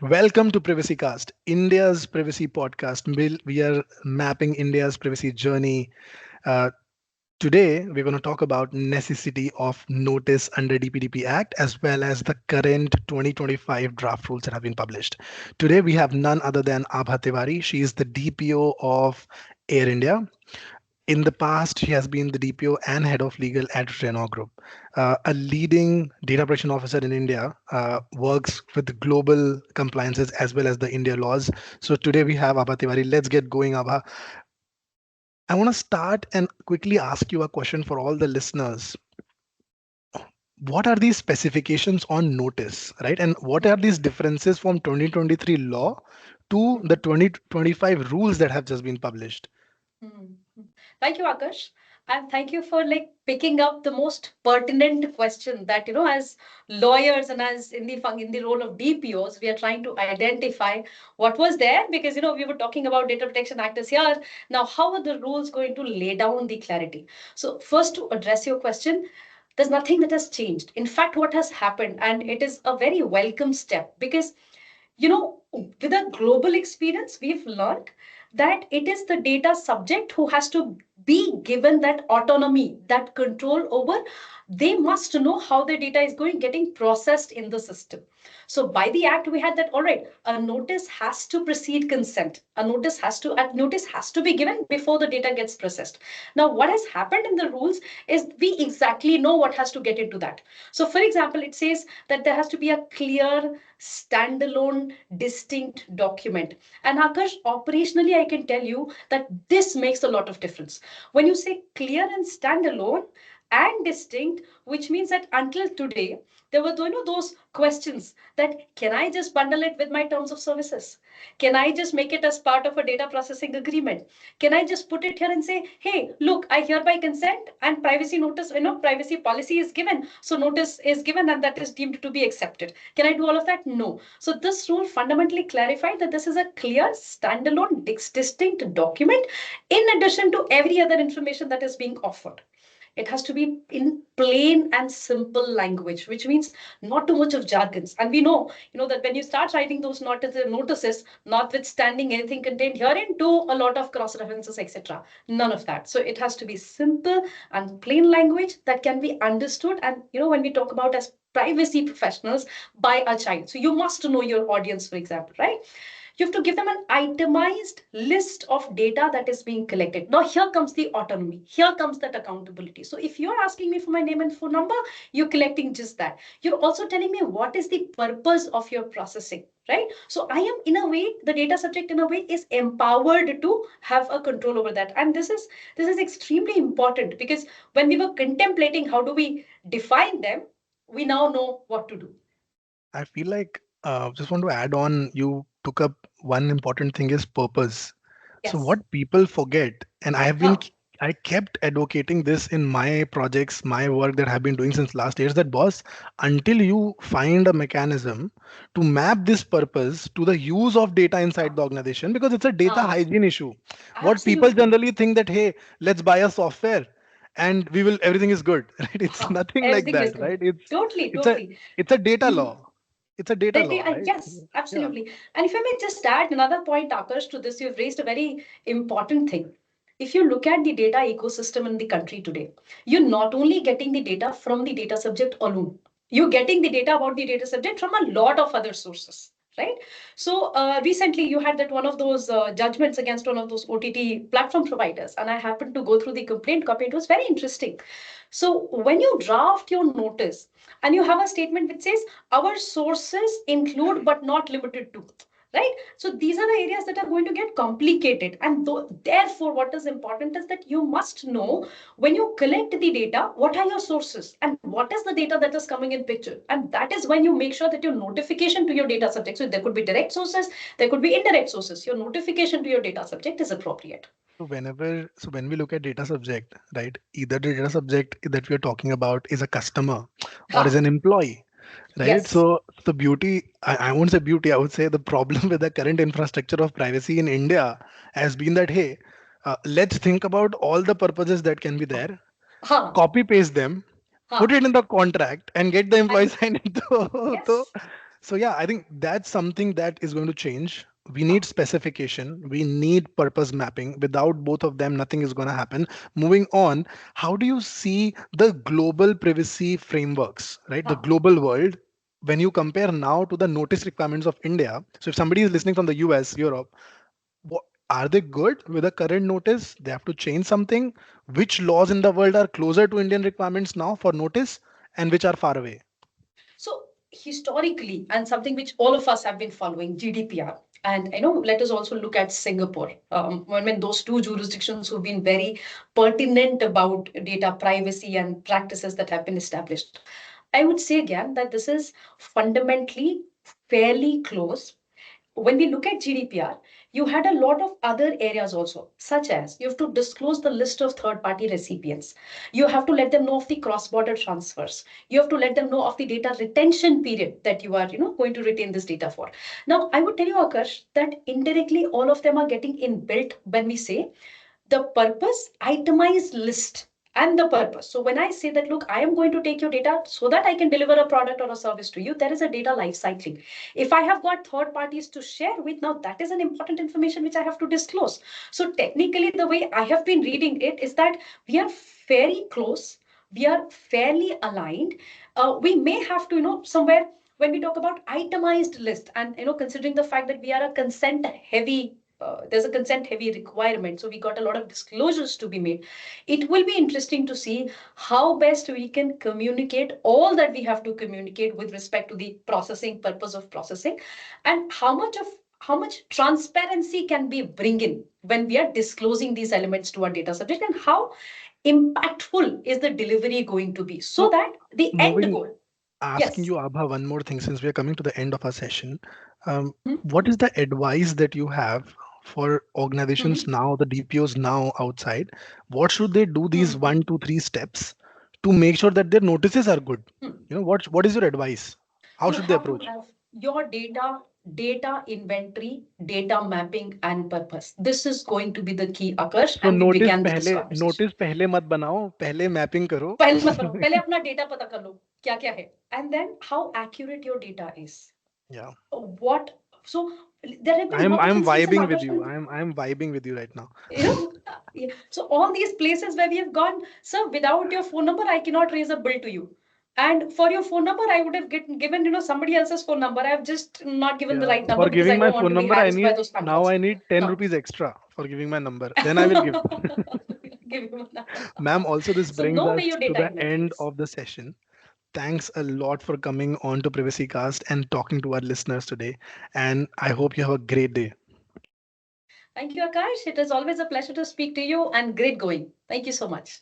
Welcome to Privacy Cast, India's privacy podcast. We are mapping India's privacy journey. Uh, Today, we're going to talk about necessity of notice under DPDP Act as well as the current 2025 draft rules that have been published. Today, we have none other than Abha Tiwari. She is the DPO of Air India. In the past, she has been the DPO and head of legal at Renault Group. A leading data protection officer in India, works with global compliances as well as the India laws. So today we have Abha Tiwari. Let's get going, Abha. I want to start and quickly ask you a question for all the listeners. What are these specifications on notice, right? And what are these differences from 2023 law to the 2025 rules that have just been published? Mhm. Thank you, Akash. And thank you for picking up the most pertinent question that, as lawyers and as in the role of DPOs, we are trying to identify what was there because, we were talking about Data Protection Act is here. Now, how are the rules going to lay down the clarity? So first, to address your question, there's nothing that has changed. In fact, what has happened, and it is a very welcome step because with a global experience, we've learned that it is the data subject who has to be given that autonomy, that control over. They must know how the data is going getting processed in the system. So by the act, we had that all right. A notice has to precede consent. A notice has to be given before the data gets processed. Now, what has happened in the rules is we exactly know what has to get into that. So, for example, it says that there has to be a clear standalone distinct document. And Akash, operationally I can tell you that this makes a lot of difference when you say clear and standalone and distinct, which means that until today there were those questions that can I just bundle it with my terms of services, can I just make it as part of a data processing agreement, can I just put it here and say, hey, look, I hereby consent and privacy notice, privacy policy is given, so notice is given and that is deemed to be accepted. Can I do all of that? No. So this rule fundamentally clarified that this is a clear, standalone, distinct document in addition to every other information that is being offered. It has to be in plain and simple language, which means not too much of jargons. And we know, that when you start writing those notices, notwithstanding anything contained herein, to a lot of cross references, etc. None of that. So it has to be simple and plain language that can be understood. And when we talk about as privacy professionals by a child, so you must know your audience, for example, right? You have to give them an itemized list of data that is being collected. Now, here comes the autonomy. Here comes that accountability. So if you're asking me for my name and phone number, you're collecting just that. You're also telling me what is the purpose of your processing, right? So I am, in a way, the data subject in a way is empowered to have a control over that. And this is extremely important because when we were contemplating how do we define them, we now know what to do. I feel like just want to add on, you took up one important thing is purpose. So Yes. what people forget, and Huh. I kept advocating this in my projects, my work that I've been doing since last years, that boss, until you find a mechanism to map this purpose to the use of data inside the organization, because it's a data Huh. hygiene issue. What people Absolutely. generally think that, hey, let's buy a software and everything is good, right? It's nothing like Everything is that, good. right? It's Totally, it's a totally. it's a data Mhm. law. It's a data law, right? Yes, Yeah. absolutely. And if I may just add another point, Akash, to this, you've raised a very important thing. If you look at the data ecosystem in the country today, you're not only getting the data from the data subject alone, you're getting the data about the data subject from a lot of other sources. Right. So recently you had that one of those judgments against one of those OTT platform providers, and I happened to go through the complaint copy. It was very interesting. So when you draft your notice and you have a statement which says our sources include but not limited to, right? So these are the areas that are going to get complicated. And therefore, what is important is that you must know when you collect the data, what are your sources and what is the data that is coming in picture. And that is when you make sure that your notification to your data subject, so there could be direct sources, there could be indirect sources, your notification to your data subject is appropriate. So when we look at data subject, right, either the data subject that we are talking about is a customer or is Ha, an employee, right? yes. So the beauty, I won't say beauty, I would say the problem with the current infrastructure of privacy in India has been that, hey, let's think about all the purposes that can be there, Ha, copy paste them, put ha. it in the contract, and get the employee And signed into. yes. So yeah, I think that's something that is going to change. We need specification, we need purpose mapping. Without both of them, nothing is going to happen. Moving on, how do you see the global privacy frameworks, right? The Huh. global world, when you compare now to the notice requirements of India. So if somebody is listening from the US, Europe, what, are they good with the current notice? They have to change something. Which laws in the world are closer to Indian requirements now for notice, and which are far away? So historically, and something which all of us have been following, GDPR. And let us also look at Singapore. When those two jurisdictions who've been very pertinent about data privacy and practices that have been established. I would say again that this is fundamentally fairly close. When we look at GDPR, you had a lot of other areas also, such as you have to disclose the list of third party recipients. You have to let them know of the cross border transfers. You have to let them know of the data retention period that you are going to retain this data for. Now, I would tell you, Akash, that indirectly all of them are getting inbuilt when we say the purpose, itemized list, and the purpose. So when I say that, look, I am going to take your data so that I can deliver a product or a service to you, there is a data life cycling. If I have got third parties to share with, now that is an important information which I have to disclose. So technically, the way I have been reading it is that we are very close. We are fairly aligned. We may have to, somewhere when we talk about itemized list, and considering the fact that we are a consent heavy, there's a consent heavy requirement, so we got a lot of disclosures to be made. It will be interesting to see how best we can communicate all that we have to communicate with respect to the processing purpose of processing, and how much transparency can we bring in when we are disclosing these elements to our data subject, and how impactful is the delivery going to be so So that the end moving goal. asking Yes. you, Abha, one more thing since we are coming to the end of our session. Mhm. What is the advice that you have for organizations Mhm. now, the DPOs now outside? What should they do these Mhm. 1, 2, 3 steps to make sure that their notices are good? Hmm. What is your advice? How You should they have to approach? have your data inventory, data mapping, and purpose. This is going to be the key, Akash, So and we began with this conversation. Notice पहले मत बनाओ, पहले mapping करो. पहले मत बनाओ, पहले अपना डेटा पता कर लो क्या क्या है, and then how accurate your data is. Yeah, What so there have been a lot of I'm instances, vibing with Akash, you. when I'm vibing with you right now. yeah. So all these places where we have gone, sir, without your phone number I cannot raise a bill to you, and for your phone number I would have given somebody else's phone number. I have just not given the Yeah, right number for because I giving my don't want phone to be number, harassed by those spam calls. I need 10 Huh. rupees extra for giving my number. Then I will give. Give him Ma'am, also this so brings know where us your to data the inventory end is. of the session. Thanks a lot for coming on to Privacy Cast and talking to our listeners today. And I hope you have a great day. Thank you, Akash. It is always a pleasure to speak to you, and great going. Thank you so much.